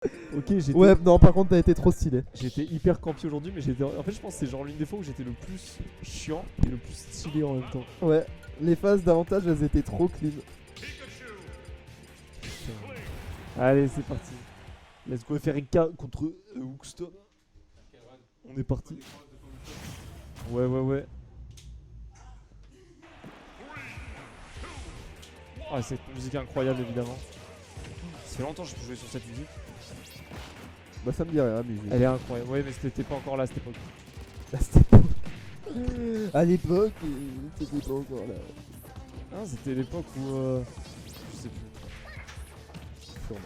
Ok, j'étais. Ouais, non, par contre, t'as été trop stylé. J'étais hyper campi aujourd'hui, mais j'étais. En fait, je pense que c'est genre l'une des fois où j'étais le plus chiant et le plus stylé en même temps. Ouais, les phases d'avantage, elles étaient trop clean. Allez, c'est parti. Let's go faire FRK contre Hookstone. On est parti. Ouais, ouais, ouais. Ah, cette musique incroyable, évidemment. Ça fait longtemps que je peux jouer sur cette musique. Bah, ça me dit rien, musique. Elle est incroyable. Ouais, mais c'était pas encore là à cette époque. À cette époque. À l'époque, c'était pas encore là. Ah, c'était l'époque où. Je sais plus.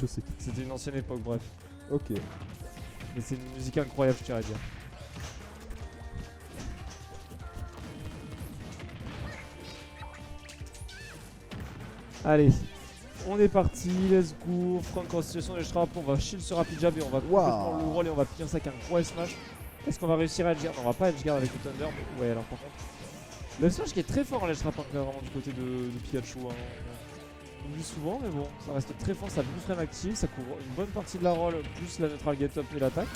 Je sais plus. C'était une ancienne époque, bref. Ok. Mais c'est une musique incroyable, je tiens à dire. Allez, on est parti, let's go. Franck en situation de strap, on va shield sur rapid jab et on va complètement le roll et on va finir ça avec un gros smash. Est-ce qu'on va réussir à edge guard? Non, on va pas edge guard avec le Thunder, mais ouais, alors par contre. Le smash qui est très fort en edge trap, vraiment du côté de Pikachu. Hein. On oublie souvent, mais bon, ça reste très fort, ça boost frame active, ça couvre une bonne partie de la roll, plus la neutral get up et l'attaque.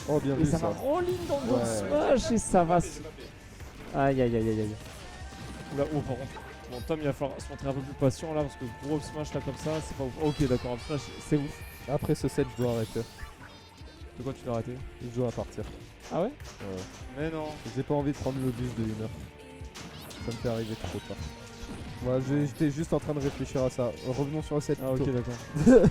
Oh, bien Et vu ça ça. va roll in dans le Ouais. smash et ça va. Aïe aïe aïe aïe aïe. Oula, oh par contre. Bon, Tom il va falloir se montrer un peu plus patient là parce que gros smash là comme ça, c'est pas ouf. Ok, d'accord, un smash c'est ouf. Après ce set, je dois arrêter. De quoi tu l'as raté? Je dois partir. Ah ouais? Ouais. Mais non. J'ai pas envie de prendre le bus de 1 heure. Ça me fait arriver trop tard. Moi, j'étais juste en train de réfléchir à ça. Revenons sur le set. Ah ok, plutôt. d'accord.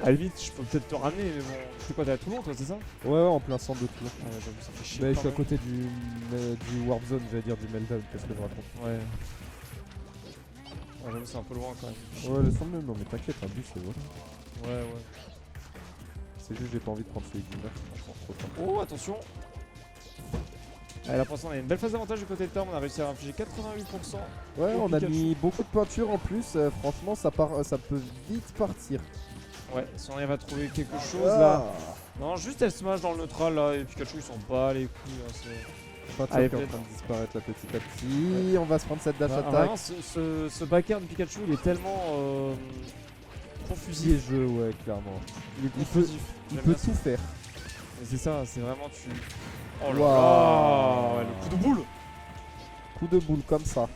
À la limite, je peux peut-être te ramener, mais bon. C'est quoi, t'es à Toulon toi, c'est ça? Ouais, ouais, en plein centre de Toulon. Ah ouais, j'avoue, ça fait chier. Mais je quand suis à même. côté du Warp Zone, j'allais dire du Meltdown, qu'est-ce que je raconte. Ouais. Ah, j'avoue, c'est un peu loin quand même. Ouais, le centre même, non mais t'inquiète, un bus c'est bon. Ouais, ouais. C'est juste j'ai pas envie de prendre celui d'une heure, franchement, trop tard. Oh, attention! Allez, là pour l'instant, on a une belle phase d'avantage du côté de Tom, on a réussi à infliger 88%. Ouais, Et on a Pikachu. mis beaucoup de peinture en plus, franchement ça peut vite partir. Ouais, si on arrive à trouver quelque chose Ah. là. Non, juste elle smash dans le neutral là, et Pikachu ils sont pas les couilles. Hein, c'est... Peinture Allez, qui est en peut-être. train de disparaître là petit à petit. On va se prendre cette dash Bah, attack. vraiment, ce backer de Pikachu il est tellement confusif. Piégeux, ouais, clairement. Il est Il confusif. Il J'aime peut bien ça. tout faire. Mais c'est ça, c'est vraiment tu. Oh là Waouh. là, ouais, le coup de boule. Coup de boule comme ça.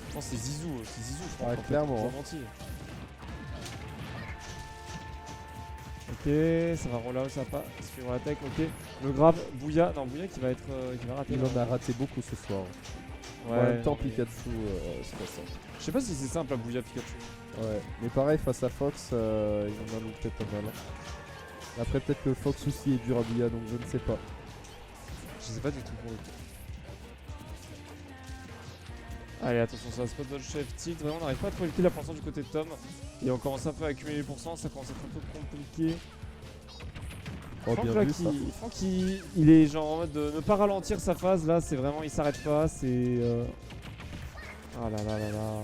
Je pense que c'est Zizou, je crois. Ouais, en fait, clairement. j'ai menti. Ok, ça va roll out, ça va pas. Suivre l'attaque, ok. Le grave, Bouya, non Bouya qui va être, qui va rater. Il là. en a raté beaucoup ce soir. Ouais, En même temps, non, mais- Pikachu, c'est pas ça. Je sais pas si c'est simple à Bouya Pikachu. Ouais, mais pareil, face à Fox, il en a loupé pas mal. Après, peut-être que Fox aussi est dur à Bouya, donc je ne sais pas. Je sais pas du tout pour le coup. Allez, attention, ça va spot dodge chef tilt. Vraiment, on n'arrive pas à trouver le kill là pour l'instant du côté de Tom. Et on commence un peu à accumuler les pourcents, ça commence à être un peu compliqué. Oh, Franck, bien là, vu ça. Franck, il est genre en mode de ne pas ralentir sa phase là, c'est vraiment, il s'arrête pas, c'est. Ah là là là là.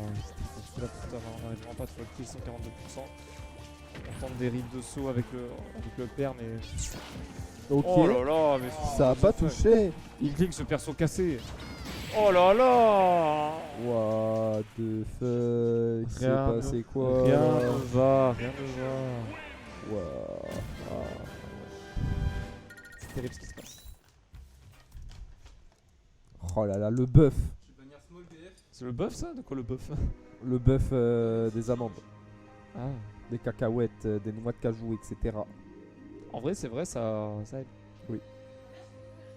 C'était là pour Tom, hein. On n'arrive vraiment pas à trouver le kill, 142%. On tente des rips de saut avec le père, mais. Ok, Oh là là, mais. ça a pas touché. Il clique ce perso cassé. Oh là là. What the fuck, c'est Rien ne- passé quoi Rien là ne va, rien ne va. What C'est terrible ce qui se passe. Oh là là, le buff. C'est le buff ça? De quoi le buff? Le buff des amandes, Ah. des cacahuètes, des noix de cajou, etc. En vrai, c'est vrai, ça aide. Oui.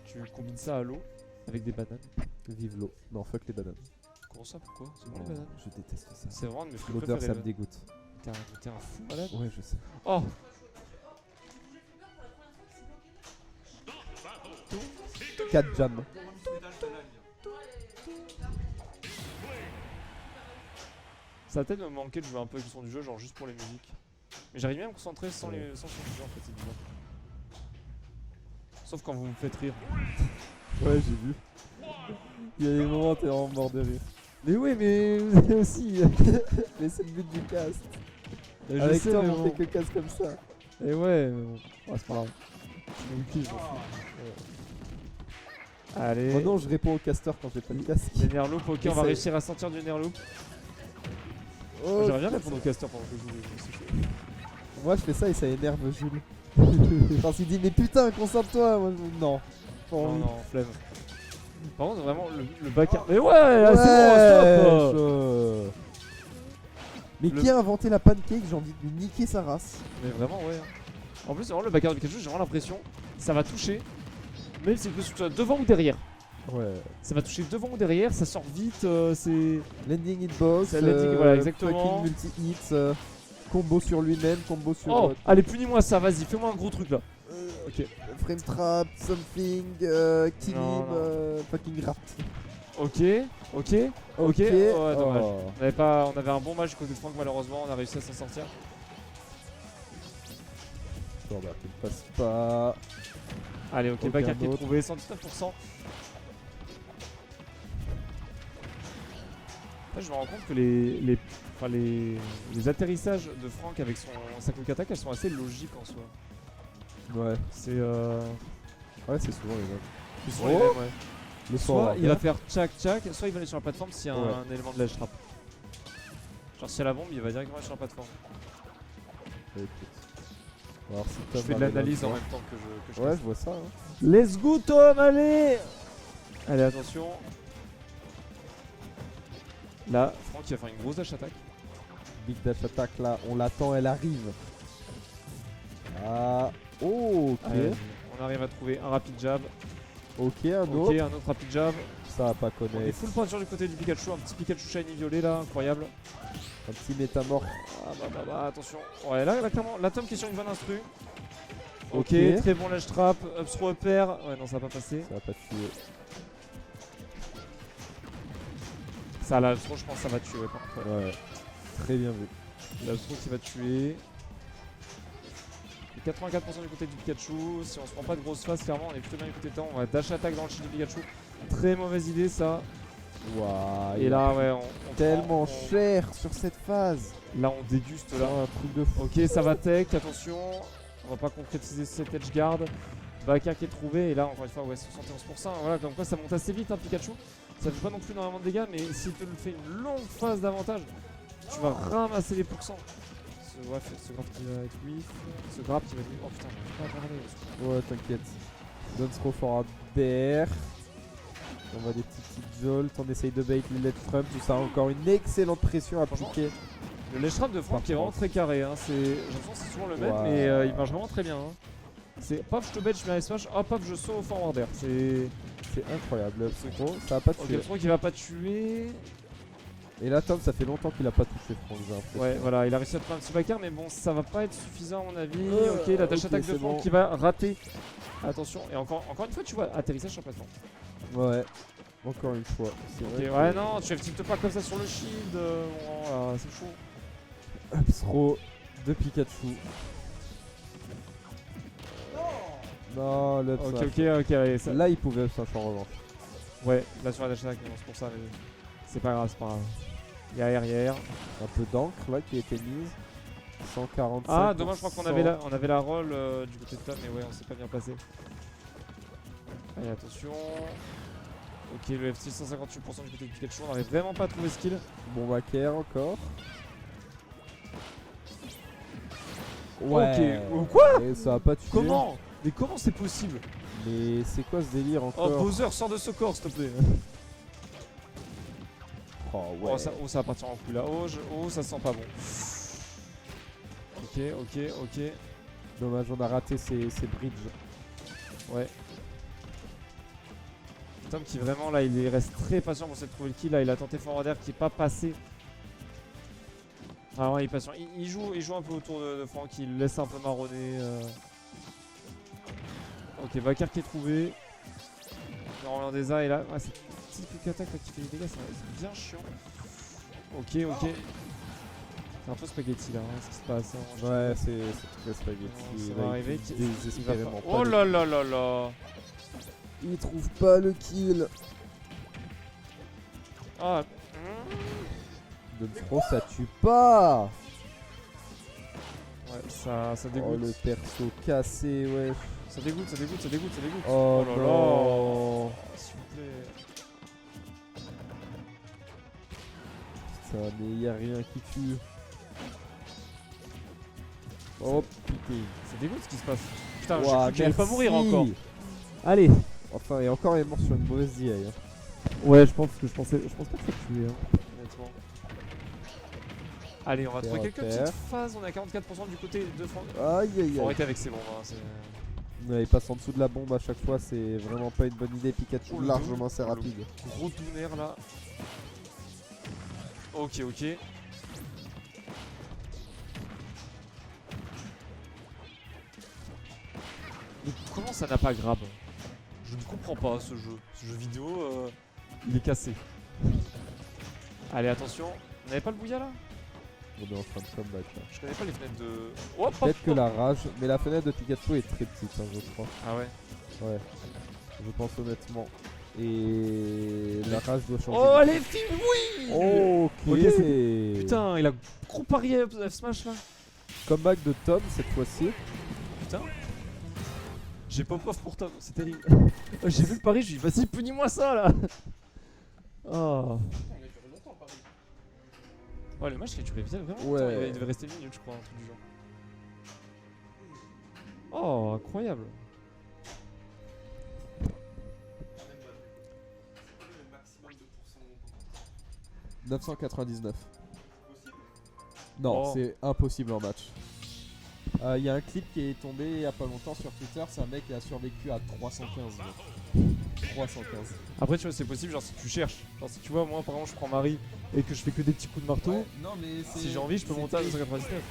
Tu combines ça à l'eau avec des bananes. Vive l'eau. Non, fuck les bananes. Comment ça? Pourquoi? C'est bon Oh, les bananes? je déteste ça. C'est vraiment un de mes fruits L'odeur, préférés. ça me dégoûte. T'es un fou malade. Ouais, je sais. Oh! 4 jams. Ça va peut-être me manquer de jouer un peu avec le son du jeu, genre juste pour les musiques. Mais j'arrive bien à me concentrer sans le son du jeu en fait, c'est bizarre. Sauf quand vous me faites rire. Ouais, j'ai vu. Il y a des moments où t'es vraiment mort de rire. Mais oui, mais vous avez aussi. Mais c'est le but du cast. Je Avec sais, toi, mais on bon. fait que cast comme ça. Et ouais, mais bon. Ouais, c'est pas grave. Je me kiffe, je m'en fous. Allez. Oh non, je réponds au caster quand j'ai pas le casque. Les Nerloop, ok, on va Essaye. réussir à sortir du Nerloop. Oh, J'aimerais bien répondre au caster pendant que je joue. mais c'est chaud. Moi je fais ça et ça énerve Jules. Quand il dit mais putain concentre-toi, moi je... non. Pas Non, envie. non, flemme. Par contre, vraiment, le backer. Mais ouais, là, c'est bon, stop. Mais Le- qui a inventé la pancake? J'ai envie de lui niquer sa race. Mais vraiment, ouais. En plus, vraiment, le backer de Pikachu, j'ai vraiment l'impression ça va toucher. Même si c'est soit devant ou derrière. Ouais. Ça va toucher devant ou derrière, ça sort vite, c'est. Landing hitbox, C'est landing, voilà, exactement. fucking multi-hits, combo sur lui-même, combo sur... Oh, allez, punis-moi ça, vas-y, fais-moi un gros truc là. Ok. Frame trap, something, kill Non, him, non. fucking rat. Ok, ok, ok. Ouais, dommage. On avait un bon match du côté de Franck, malheureusement, on a réussi à s'en sortir. Bon bah, tu ne passes pas. Allez, ok, Aucun backer qui est autre. trouvé, 119%. Là, je me rends compte que les atterrissages de Franck avec sa quick attack, elles sont assez logiques en soi. Ouais. C'est Ouais, c'est souvent les mêmes. ils sont les mêmes, ouais. Le Soit il va faire tchac tchac, soit il va aller sur la plateforme s'il y a Ouais. un élément de ledge trap. Genre s'il y a la bombe, il va directement aller sur la plateforme. Écoute. Alors, si Je Tom fais de arrive l'analyse à en le même temps que je faire- Ouais, teste. je vois ça. Hein. Let's go Tom, allez. Allez, attention. Là, Franck il va faire une grosse dash attack. Big dash attack là, on l'attend, elle arrive. Ah. Oh, ok. Allez, on arrive à trouver un rapid jab. Ok, un Ok, autre. un autre rapid jab. Ça va pas On est connaître. full peinture du côté du Pikachu, un petit Pikachu shiny violet là, incroyable. Un petit métamorphe. Ah bah, attention. Ouais, là clairement, la Tom qui est sur une bonne instru. Ok, Ok. très bon ledge trap, up throw up air. Ouais, non, ça va pas passer. Ça va pas tuer. Ça, là, up throw, je pense que ça va tuer, ouais, par contre. Ouais. Ouais. Très bien vu. La up throw qui va tuer. Et 84% du côté du Pikachu. Si on se prend pas de grosse phase, clairement, on est plutôt bien du côté de temps. On va dash attack dans le shield du Pikachu. Très mauvaise idée, ça. Waouh. Et là, ouais, on Tellement prend- cher sur cette phase. Là, on déguste là. Un truc de fou. Ok, ça va tech, attention. On va pas concrétiser cette edge guard. Backer qui est trouvé, et là, encore une fois, ouais, 71%. Voilà, comme quoi ça monte assez vite, hein, Pikachu. Ça fait pas non plus énormément de dégâts, mais s'il te fait une longue phase d'avantage, tu vas ramasser les pourcents. Ce grab qui va être whiff. Ce grab qui va être whiff. Oh putain, j'arrive pas à parler. Ouais, t'inquiète. Don't throw for a bear. On va des petites jolts, on essaye de bait les let's trump, tout ça. Encore une excellente pression appliquée. Le ledge trap de Franck qui est vraiment très carré. Hein. J'ai l'impression que c'est souvent le même, Wow. mais il marche vraiment très bien. Hein. C'est paf, je te bait, je mets un smash, hop, paf, je saute au forward air. C'est. C'est incroyable. Le throw, ça va pas Ok, tuer. le Franck il va pas tuer. Et là, Tom, ça fait longtemps qu'il a pas touché Franck, j'ai l'impression. Ouais, voilà, il a réussi à te faire un petit backer, mais bon, ça va pas être suffisant à mon avis. Ok, la dash ok, attack de c'est Franck bon. qui va rater. Attention, et encore une fois, tu vois, atterrissage sur plateforme. Ouais. Encore une fois. C'est Ok, vrai que- ouais, non, tu tiltes pas comme ça sur le shield. Voilà, c'est chaud. Up throw de Pikachu. Non, le up Ok, smash. ok, allez, ça. Là, il pouvait up smash en revanche. Ouais, là sur la dash attack, non, c'est pour ça, mais c'est pas grave, c'est pas grave. Il y a RR. Un peu d'encre là qui a été mise. 145. Ah, dommage, je crois qu'on avait la roll du côté de Tom, mais ouais, on s'est pas bien passé. Allez, attention. Ok, le F6, 158% du côté de Pikachu, on n'arrive vraiment pas à trouver skill. Bon backer encore. Ouais. Ok, quoi? Et ça va pas tuer. Comment? Mais comment c'est possible? Mais c'est quoi ce délire Oh, encore? Bowser, sors de ce corps, s'il te plaît. Oh ouais. Oh, ça va partir en couille là. Oh, ça sent pas bon. Ok. Dommage, on a raté ces bridges. Ouais. Tom qui vraiment là, il reste très patient pour essayer de trouver le kill. Là, il a tenté forward air qui est pas passé. Ah ouais, il est patient. Il joue un peu autour de Franck, il le laisse un peu marronner. Ok, Bakker qui est trouvé. En des A et là, ouais, c'est petit quick attack là, qui fait des dégâts, c'est bien chiant. Ok. C'est un peu spaghetti là, hein, ce qui se passe. Hein, Ouais, c'est très spaghetti. Ça Là, va arriver. il trouve Il va désespérément faire- pas Oh le- là là là là. Il trouve pas le kill. Ah. Dunfro, ça tue pas. Ouais, ça Oh, dégoûte. le perso cassé, ouais. Ça dégoûte. Oh, là non. là. S'il vous plaît. Putain, mais y a rien qui tue. Oh putain. C'est dégoût ce qui se passe. Putain, j'ai Ouah, cru qu'il allait pas merci. mourir encore. Allez. Enfin, et encore, il est mort sur une mauvaise DI. Hein. Ouais, je pense pas que ça te tue, hein, honnêtement. Allez, on va trouver quelques petites phases. On est à 44% du côté de France. Aïe aïe Faut aïe. arrêter avec ces bombes. Hein, Ouais, il passe en dessous de la bombe à chaque fois, c'est vraiment pas une bonne idée. Pikachu, Oh, le largement c'est rapide. Gros tonnerre là. Ok, ok. Mais comment ça n'a pas grab? Je ne comprends pas ce jeu. Ce jeu vidéo, il est cassé. Allez, attention. On n'avait pas le bouilla là? On est en train de comeback là. Je connais pas les fenêtres de. Hop, Peut-être que la rage, mais la fenêtre de Pikachu est très petite, hein, je crois. Ah ouais. Ouais, je pense honnêtement. Et la rage doit changer. Oh, les filles, oui! Ok. Ok, putain, il a gros parié F Smash là. Comeback de Tom cette fois-ci. Putain. J'ai pas prof pour Tom, c'est terrible. J'ai vu le pari, je lui ai dit, vas-y, punis-moi ça là. Oh. Ouais, le match il a duré vraiment longtemps. Ouais. Il devait rester 1 minute, je crois, un truc du genre. Oh, incroyable. « 999. Non, Oh. c'est impossible en match. Il y a un clip qui est tombé il y a pas longtemps sur Twitter, c'est un mec qui a survécu à 315. 315. Après, tu vois, c'est possible, genre si tu cherches. Genre si tu vois, moi par exemple, je prends Marie et que je fais que des petits coups de marteau. Ouais, non, mais Si j'ai envie, je peux monter à 299.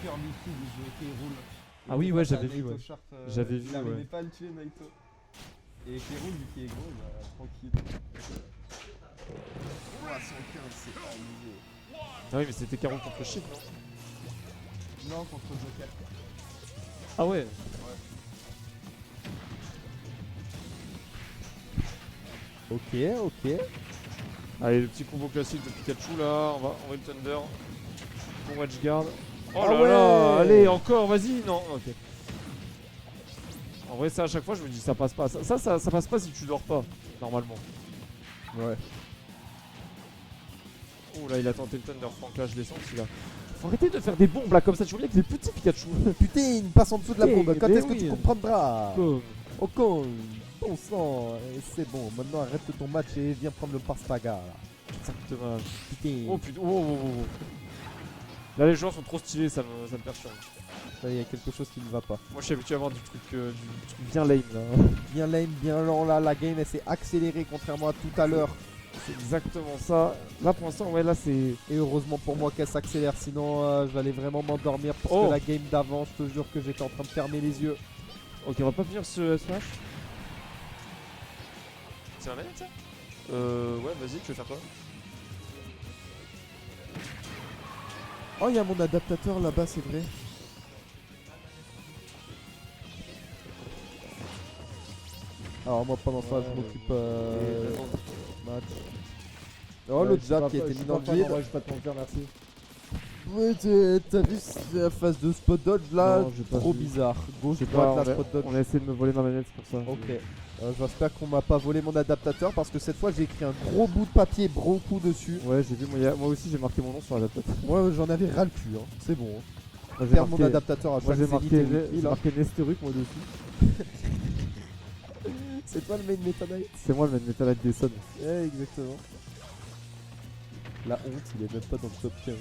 Ah oui, Et ouais, t'as j'avais vu, Naito ouais. Sharp, J'avais vu, il arrivait ouais. pas à le tuer, Naito. Et Kérul, vu qu'il est gros, il va tranquille. 315, c'est amusé. Ah oui, mais c'était Carol contre Chip, non? Non, contre Joker. Ah ouais. Ok, ok. Allez, le petit combo classique de Pikachu là, on va le Thunder. Bon Edgeguard. Oh Ah là ouais. là, allez, encore, vas-y, non, ok. En vrai, ça à chaque fois, je me dis, ça passe pas. Ça passe pas si tu dors pas, normalement. Ouais. Oh là, il a tenté le Thunder Frank, là, je l'ai senti là. Faut arrêter de faire des bombes là, comme ça, tu vois bien que les petits Pikachu. Putain, il passe en dessous de la Putain, bombe. Quand mais est-ce que oui. tu comprendras? Comme- Oh con, bon sang, c'est bon. Maintenant arrête ton match et viens prendre le Pastaga. Là. Exactement. Putain, Oh putain, oh. Là, les joueurs sont trop stylés, ça me perturbe. il y a quelque chose qui ne va pas. Moi, je suis habitué à avoir du truc bien lame là. Bien lame, bien lent là, la game elle s'est accélérée contrairement à tout à l'heure. C'est exactement ça. Là, pour l'instant, ouais, là, c'est. Et heureusement pour moi qu'elle s'accélère, sinon j'allais vraiment m'endormir parce Oh. que la game d'avant, je te jure que j'étais en train de fermer les yeux. Ok, on va pas finir ce Smash. C'est la manette ça? Ouais, vas-y, tu veux faire quoi? Oh, il y a mon adaptateur là-bas, c'est vrai. Alors moi pendant ça, je m'occupe match. Oh, le jab qui a été mis dans le vide. Je vais pas te mentir, merci. Ouais, t'as vu la phase de spot dodge là? Non, j'ai pas Trop vu. bizarre. Gauche, J'ai droite, pas, la spot dodge. on a essayé de me voler ma manette, c'est pour ça. Ok. J'espère qu'on m'a pas volé mon adaptateur parce que cette fois j'ai écrit un gros bout de papier beaucoup dessus. Ouais, j'ai vu, moi aussi j'ai marqué mon nom sur l'adaptateur. Moi j'en avais ras le cul, hein. C'est bon. Hein. Moi, Perdre mon adaptateur à moi chaque j'ai Zénith et marqué Wii, là. Nesteruk moi dessus. C'est toi le main Meta Knight? C'est moi le Metal Light des Sons. Ouais, exactement. La honte, il est même pas dans le top 15.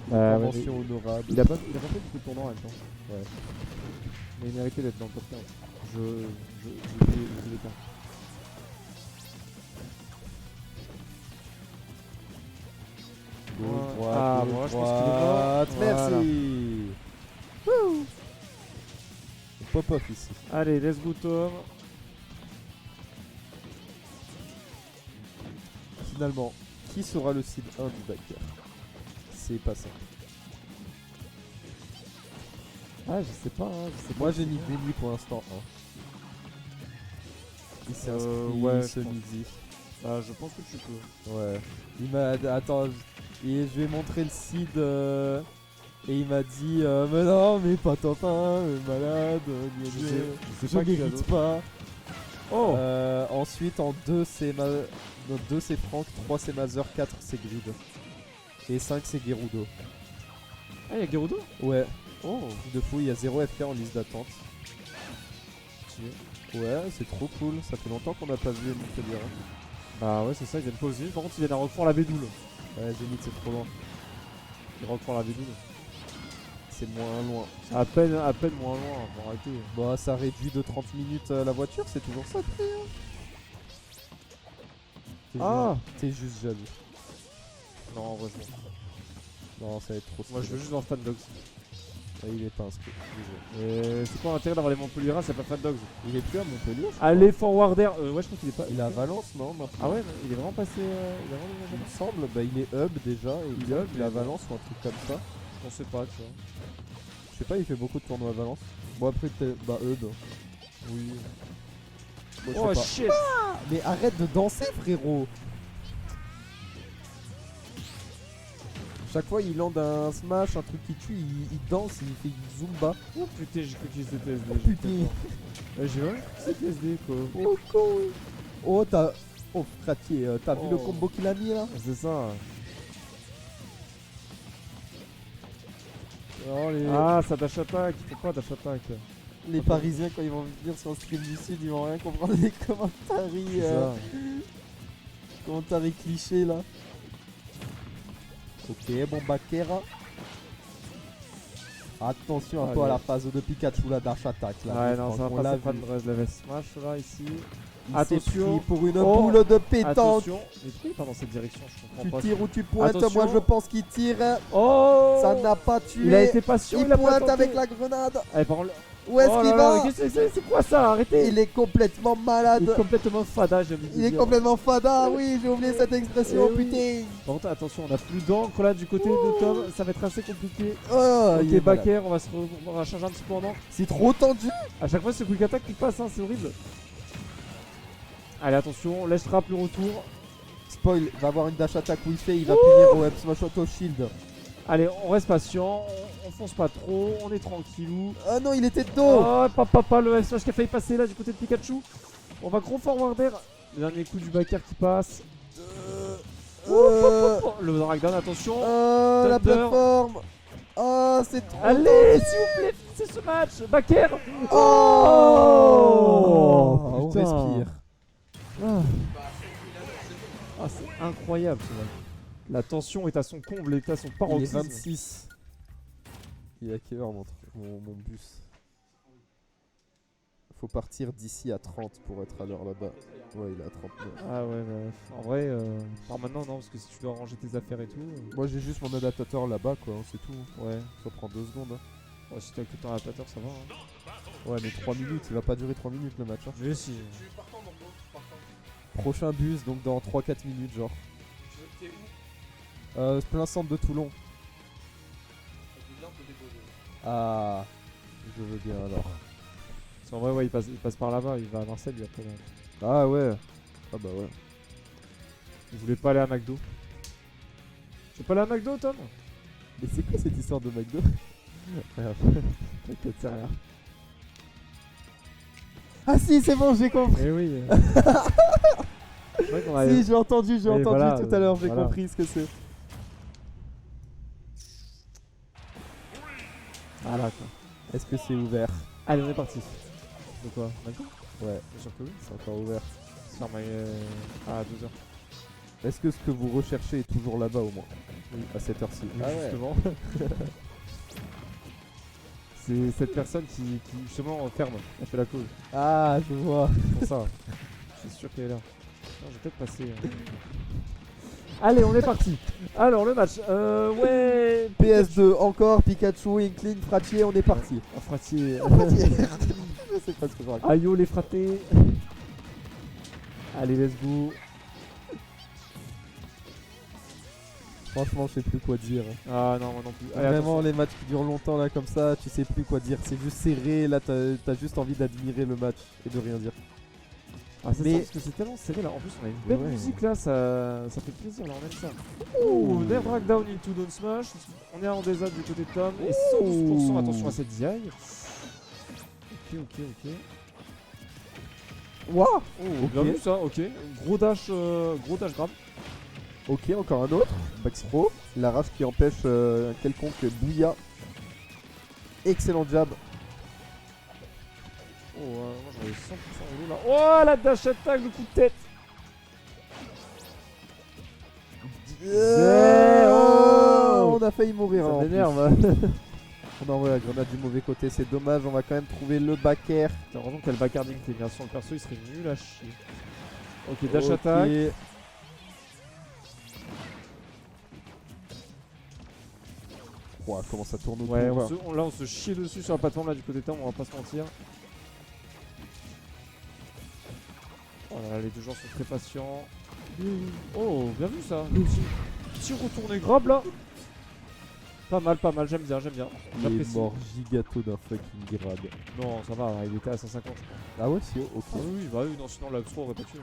Bah, ouais, Mention honorable. Il a pas fait beaucoup de tournois en même temps. Ouais. Mais il méritait d'être dans le top 15. Je l'ai pas. Gauche, droite, Ah, gauche, bon, je pense qu'il est mort. droite. Merci. Wouh. Pop-off ici. Allez, let's go Tom. Finalement, qui sera le seed 1 du backer? C'est pas simple. Ah, je sais pas, hein, je sais pas. Moi j'ai mis Benny pour l'instant 1. Il s'est inscrit ouais, ce je pense. midi. Ah, je pense que tu peux. Ouais. Il m'a. Attends, et je vais montrer le seed. Et il m'a dit mais non, mais pas top 1, malade, Je sais je pas qui a mérite d'autre. pas. Oh Ensuite en 2 c'est 2 c'est Franck, 3 c'est Mazer, 4 c'est Grid. Et 5 c'est Gerudo. Ah, y'a Gerudo? Ouais. Oh, de fou, il y a 0 FK en liste d'attente. Ouais, c'est trop cool. Ça fait longtemps qu'on n'a pas vu Montpellier. Bah ouais, c'est ça, ils viennent poser. Par contre, ils viennent à reprendre la Bédoule. Ouais, Zénith, c'est trop loin. Ils reprennent la Bédoule. C'est moins loin. À peine moins loin, faut arrêter. Bah, ça réduit de 30 minutes la voiture, c'est toujours ça, le prix, hein. T'es juste jaloux. Non, en vrai, je m'en fous. Non, ça va être trop Moi, je veux juste voir Fan Dogs. Ouais, il est pas inscrit. Et c'est quoi l'intérêt d'avoir les Montpellierin, c'est pas Fan Dogs? Il est plus à Montpellier. Allez, Forwarder. Ouais, je crois qu'il est pas. Il est à Valence, non maintenant. Ah ouais, non, il est vraiment passé. Il est vraiment Il me semble, bah il est hub déjà, et Il est hub, il est à mais- Valence ou un truc comme ça. On sait pas, tu vois. Je sais pas, il fait beaucoup de tournois à Valence. Bon après peut-être, bah hub. Oui. Bon, je Oh sais pas. shit! Mais arrête de danser frérot. Chaque fois il lance un smash, un truc qui tue, il danse, il fait une zumba. Oh putain, j'ai cru qu'il était TSD. Oh putain. J'ai vraiment cru que c'était TSD quoi. Oh cool. Oh t'as... Oh fratier, t'as vu le Oh. combo qu'il a mis là? C'est ça. Oh, Ah, ça dash attack. Il faut pas dash attack. les Parisiens quand ils vont venir sur le stream du sud, ils vont rien comprendre des commentaires. C'est ça. Commentaires clichés là. Ok, bon Bakera. Attention un peu à la phase de Pikachu là, dash attack là. Ouais, non, ça on va l'a pas vu. de reste. Je l'avais smash là, ici. Il Attention. s'est pris pour une Oh. boule de pétanque. Attention. Mais pourquoi il part dans cette direction? Je comprends Tu pas. tires ou tu pointes, Attention. moi je pense qu'il tire. Oh! Ça n'a pas tué. Il a été patient, Il il a pas pointe tenté. avec la grenade. Allez, par contre. Où est-ce Oh qu'il là là, va? qu'est-ce que c'est quoi ça? Arrêtez! Il est complètement malade. Il est complètement fada, j'ai envie de Il est dire. complètement fada, oui, j'ai oublié cette expression, Eh oui. putain. Par contre, attention, on a plus d'encre là du côté de Tom, ça va être assez compliqué. Oh, il Ok, est malade. Baker, on va changer un petit peu en encre. C'est trop tendu. A chaque fois, c'est quick attack qui passe, hein, c'est horrible. Allez, attention, laisse trap le retour. Spoil, va avoir une dash attack où il fait, il va punir au web smash auto shield. Allez, on reste patient, on fonce pas trop, on est tranquillou. Ah non, il était de dos. Oh, papa, le S-Flash qui a failli passer là du côté de Pikachu. On va gros forwarder. Le dernier coup du Baker qui passe. Oh, le Dragdown, attention. La Thunder. plateforme. Oh, c'est trop Allez, tendu. s'il vous plaît, c'est ce match. Baker. Oh, on putain. respire. Ah, c'est incroyable ce match. La tension est à son comble, est à son Il est paroxysme. 26. Il est à quelle heure mon bus? Faut partir d'ici à 30 pour être à l'heure là-bas. Ouais, il est à 39. Ah ouais, bah, en vrai, par maintenant non, parce que si tu dois ranger tes affaires et tout. Moi j'ai juste mon adaptateur là-bas quoi, c'est tout. Ouais. Ça prend 2 secondes. Hein. Ouais, si t'as que ton adaptateur, ça va. Hein. Ouais, mais 3 minutes, il va pas durer 3 minutes le match. Hein. Mais si. Prochain bus, donc dans 3-4 minutes, genre. Plein centre de Toulon. Ah, je veux bien alors. Parce qu'en vrai, ouais, il passe par là-bas, il va à Marseille lui après. Ah ouais. Ah bah ouais. Il voulait pas aller à McDo. Tu veux pas aller à McDo, Tom? Mais c'est quoi cette histoire de McDo? T'inquiète, c'est rien. Ah si, c'est bon, j'ai compris. Eh oui. C'est vrai qu'on a... Si, j'ai entendu voilà, tout à l'heure, j'ai voilà. compris ce que c'est. Voilà quoi. Est-ce que c'est ouvert? Allez, on est parti. De quoi? McDo? Ouais, Bien sûr que oui. c'est encore ouvert. C'est fermé à 2h. Est-ce que ce que vous recherchez est toujours là-bas au moins? Oui, à cette heure-ci. Oui, justement. C'est cette personne qui justement ferme. Elle fait la cause. Ah, je vois. C'est pour ça. Je suis sûr qu'elle est là. Non, je vais peut-être passer. Allez, on est parti. Alors, le match. Ouais. PS2, encore, Pikachu, Inkling, Fratier, on est parti. Ah, Fratier. Je sais pas ce que je raconte. Ayo, les fratés. Allez, let's go. Franchement, je sais plus quoi dire. Ah non, moi non plus. Allez, Vraiment, attention. les matchs qui durent longtemps là comme ça, tu sais plus quoi dire. C'est juste serré, là t'as juste envie d'admirer le match et de rien dire. Ah, c'est Mais- ça, parce que c'est tellement serré là. En plus, on a une belle Ouais. musique là, ça fait plaisir là, on aime ça. Ouh, Never Drag Down into Down Smash. On est en désad du côté de Tom. Et 112%, attention à cette DI. Ok. Waouh. Oh, bien vu ça, ok. Gros dash grab. Ok, encore un autre. Backthrow. La rage qui empêche un quelconque bouilla. Excellent jab. Oh, moi j'en ai 100% rouleau là. Oh, la dash attack, le coup de tête. Oh, on a failli mourir. Ça en m'énerve. plus. On a envoyé la grenade du mauvais côté, c'est dommage. On va quand même trouver le back air. Heureusement qu'il y a le backarding qui est bien sur le perso, il serait nul à chier. Ok, dash attack. Wow, comment ça tourne autour. Ouais, là on se chie dessus sur la plateforme là du côté temps, on va pas se mentir. Oh là là, les deux joueurs sont très patients. Oh, bien vu ça. Petit retourné grab là. Pas mal, j'aime bien. Il est J'apprécie. mort gigato d'un fucking grab. Non, ça va, il était à 150 je crois. Ah ouais, si, ok. Ah oui, bah oui, non, sinon l'Abstro aurait pas tué.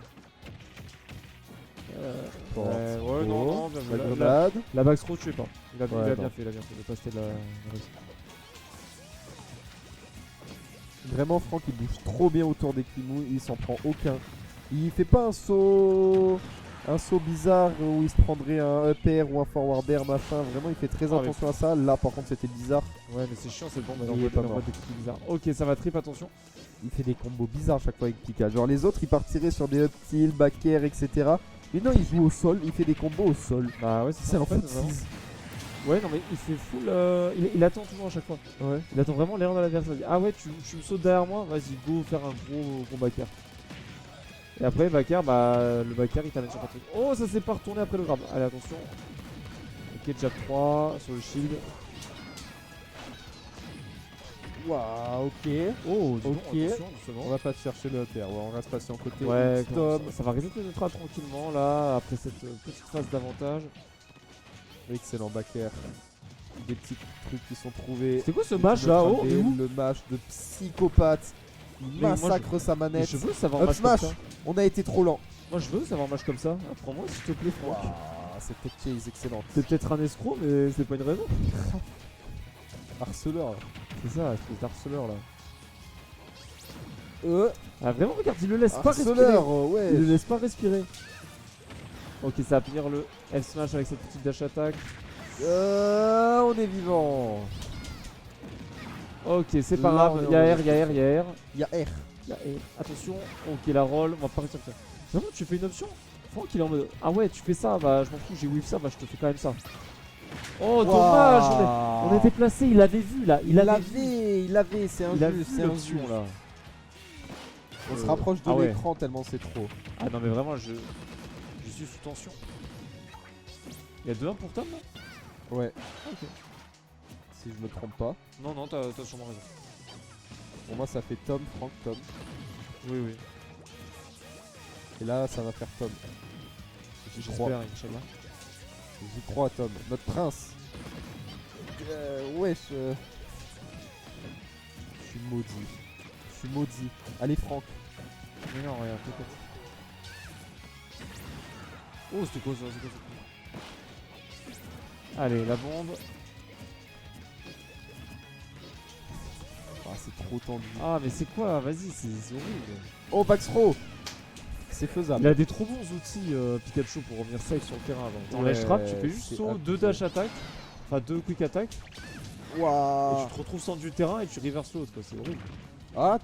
Bon, Ouais, non, bien vu. la grenade. La Backstro tuait pas. Il a bien non. fait, de passer la réussite. Vraiment, Franck, il bouge trop bien autour des Kimou, il s'en prend aucun. Il fait pas un saut bizarre où il se prendrait un up air ou un forward air, machin. Vraiment, il fait très attention à ça. Là, par contre, c'était bizarre. Ouais, mais c'est chiant, c'est bon, Il est pas on mort. voit des coups bizarres. Ok, ça va, trip, attention. Il fait des combos bizarres à chaque fois avec Pika. Genre, les autres, ils partiraient sur des up tilt, back air, etc. Mais non, il joue au sol, il fait des combos au sol. Bah ouais, C'est ça en fait vraiment. 6. Ouais, non, mais il fait full. Il attend toujours à chaque fois. Ouais. Il attend vraiment l'erreur de l'adversaire. Il dit, ah ouais, tu me sautes derrière moi, vas-y, go faire un gros backer. Et après, backer, bah le backer il t'amène sur ton truc. Oh, ça s'est pas retourné après le grab. Allez, attention. Ok, jab 3 sur le shield. Waouh, ok. Oh, dis donc, Ok. attention, doucement. On va pas chercher le up air. Ouais, on reste patient côté. Ouais, Tom. ça va resetter notre trap tranquillement là, après cette petite phase d'avantage. Excellent back air. Des petits trucs qui sont trouvés. C'est quoi ce match là? Oh, et où? Le match de psychopathe. Il Mais moi, massacre sa Mais manette. je veux savoir un Up match comme smash. ça. On a été trop lent. Moi je veux savoir un match comme ça. Apprends-moi s'il te plaît, Franck. Waouh, cette tech chase excellente. C'est peut-être un escroc, mais c'est pas une raison. Harceleur. C'est ça, espèce d'harceleur là. Euh, Ah vraiment, regarde, il le laisse pas respirer. harceleur, ouais. Il le laisse pas respirer. Ok, ça va finir le F smash avec cette petite dash attack. On est vivant. Ok, c'est pas Là, grave. on est Il y a en R, il y a R, il y a R. Il y a R. Il y a R. Attention. Ok, la roll. On va pas réussir ça. Vraiment, tu fais une option? Franck, il est en mode. Ah ouais, tu fais ça. Bah, je m'en fous, j'ai whiff ça. Bah, je te fais quand même ça. Oh, dommage. On était placé. Il avait vu là. Il avait, c'est il a injuste, vu c'est l'option injuste. là. On se rapproche de ah ouais. l'écran tellement c'est trop. Ah non, mais vraiment, je suis sous tension. Il y a 2-1 pour Tom là? Ouais, Ok. si je me trompe pas. Non, non, t'as sûrement raison. Pour moi, ça fait Tom, Franck, Tom. Oui, oui. Et là, ça va faire Tom. J'y crois. J'espère, Inch'Allah. J'y crois, Tom. Notre prince. Wesh. Je suis maudit. Je suis maudit. Allez, Franck. Mais non, regarde, peut-être. Oh, c'était quoi ça? Allez, la bombe. Ah, c'est trop tendu. Ah, mais c'est quoi? Vas-y, c'est horrible. Oh, Back throw. C'est Il faisable. a des trop bons outils, Pikachu, pour revenir safe sur le terrain avant. Dans Ouais, l'edge trap, tu fais juste c'est saut, 2 abusé. dash attack, enfin 2 quick attack, et Waouh. tu te retrouves centre du terrain et tu reverse l'autre, quoi. C'est horrible. Ah.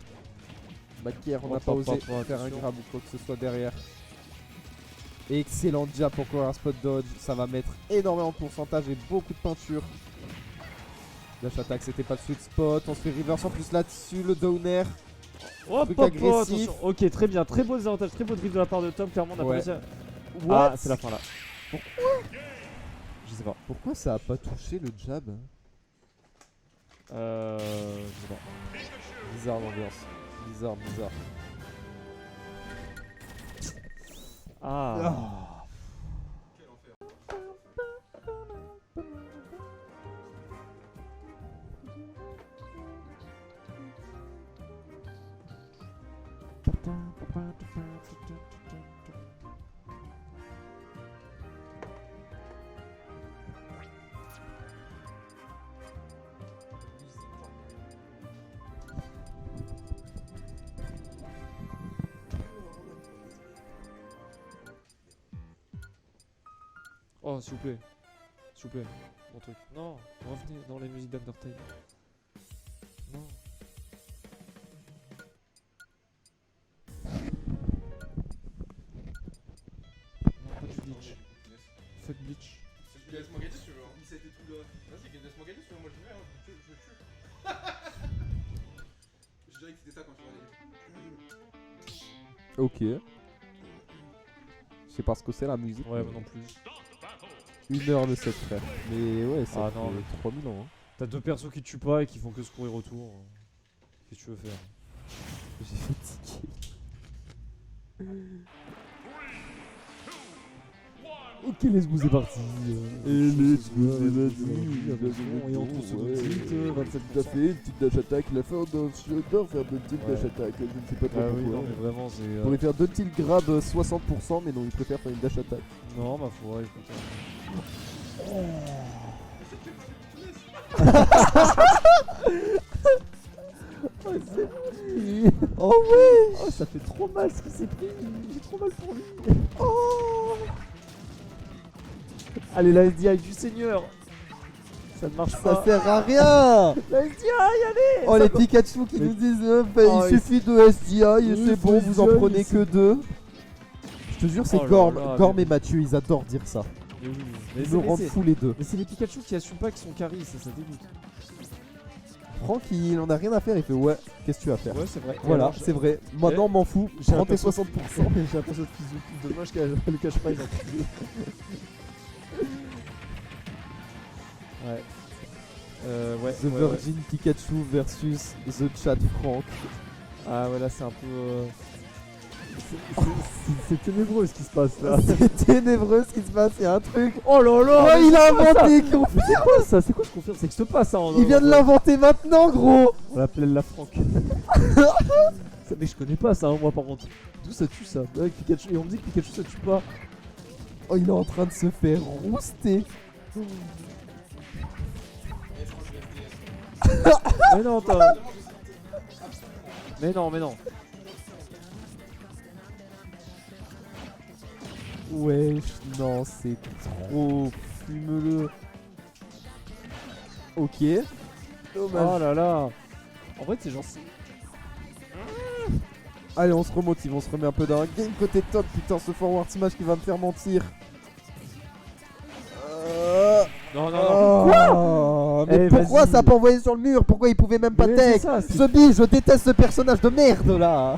Bakier, on n'a pas osé faire un attention. grab ou quoi que ce soit derrière. Excellent jab pour courir un spot dodge. Ça va mettre énormément de pourcentage et beaucoup de peinture. Dash attack, c'était pas le sweet spot. On se fait reverse en plus là-dessus. Le downer. Hop, Truc hop, agressif. attention. Ok, très bien, très beau désavantage, très beau drift de la part de Tom. Clairement, on a Ouais. pas réussi à... What? Ah, c'est la fin là. Pourquoi? Je sais pas. Pourquoi ça a pas touché le jab? Je sais pas. Bizarre l'ambiance. Bizarre. Ah. Oh, s'il vous plaît. S'il vous plaît. Mon truc. Non, revenez dans les musiques d'Undertale. Bleach. Laisse-moi gagner si tu veux. C'était tout là. Vas-y, laisse-moi gagner si tu veux. Moi je vais, je le tue. Je dirais que c'était ça quand je suis allé. Ok. Je sais pas ce que c'est la musique. Ouais, moi non plus. 1h de 7 frère. Mais ouais, ça Ah non, fait mais- 3000 ans. Hein. T'as deux persos qui tuent pas et qui font que se courir autour. Qu'est-ce que tu veux faire? J'ai fatigué. Ok, let's go, c'est parti. let's go, c'est Et on trouve ce tilt, 27%. Il a fait une petite dash attack, il a fait un j'adore faire deux petites Ouais. dash attack, je ne sais pas trop Ah oui, pourquoi. non, mais vraiment, c'est. Il pourrait faire deux tilt grab 60%, mais non, il préfère faire une dash attack. Non, ma foi, écoute. Oh ouais. Oh, ça fait trop mal ce qu'il s'est pris. J'ai trop mal pour lui. Oh. Allez, la SDI du Seigneur. Ça ne marche Ça pas. sert à rien. La SDI, allez. Oh Ça les va- Pikachu qui Mais- nous disent Oh, il suffit de SDI et Oui, c'est faut bon, vous en SDI, prenez c'est- que deux. Je te jure, c'est Oh là Gorm, là, Gorm mais- et Mathieu, ils adorent dire ça. Mais oui, mais Ils c'est- me mais rendent c'est- fou les deux. Mais c'est les Pikachu qui assument pas qu'ils sont carry, ça dégoûte. Franck, il en a rien à faire, il fait ouais, qu'est-ce que tu vas faire? Ouais, c'est vrai. Voilà, Alors, c'est vrai. Maintenant, m'en fous. j'ai Prends tes l'impression- 60%. J'ai l'impression de fils de pute. Dommage qu'elle le cache pas, il a crié. Ouais. Ouais. The ouais, ouais. Virgin Pikachu versus The Chat Franck. Ah ouais, là c'est un peu. C'est ténébreux ce qui se passe là. C'est ténébreux ce qui se passe, il y a un truc. Oh là là. Oh, mais il a c'est quoi ça? inventé qu'on- Mais c'est quoi ça? C'est quoi ce qu'on fait? C'est que se passe ça. Il vient de l'inventer maintenant, gros. On l'appelle la Franck. Ça, mais je connais pas ça, hein, moi par contre. D'où ça tue ça? Avec Pikachu. Et on me dit que Pikachu ça tue pas. Oh, il est en train de se faire rouster. Mais non, t'as. Mais non, mais non. Wesh, non, c'est trop fumeux. Ok. Dommage. Oh là là. En vrai, c'est genre. Allez, on se remotive, on se remet un peu dans un game côté top. Putain, ce forward smash qui va me faire mentir. Non, non, non. Oh, mais Eh, pourquoi vas-y. ça a pas envoyé sur le mur? Pourquoi il pouvait même pas Mais c'est tech? ça, c'est- Ce je déteste ce personnage de merde là.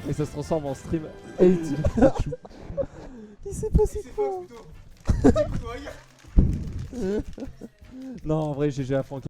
Et ça se transforme en stream 8 de Pikachu. Il s'est passé C'est quoi? faux plutôt. C'est quoi? Non, en vrai, GG à Franck.